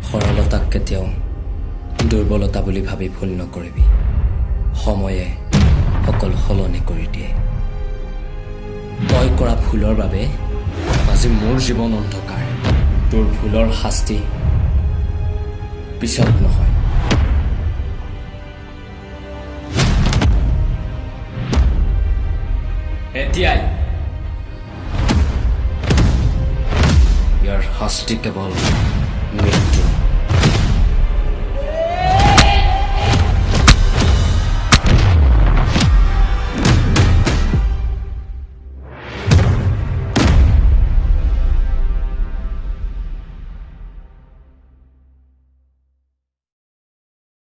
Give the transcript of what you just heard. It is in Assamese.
সৰলতাক কেতিয়াও দুৰ্বলতা বুলি ভাবি ভুল নকৰিবি। সময়ে সকলো সলনি কৰি দিয়ে। তই কৰা ভুলৰ বাবে আজি মোৰ জীৱন অন্ধকাৰ। তোৰ ভুলৰ শাস্তি পিছত নহয়, এতিয়াই। ইয়াৰ শাস্তি কেৱল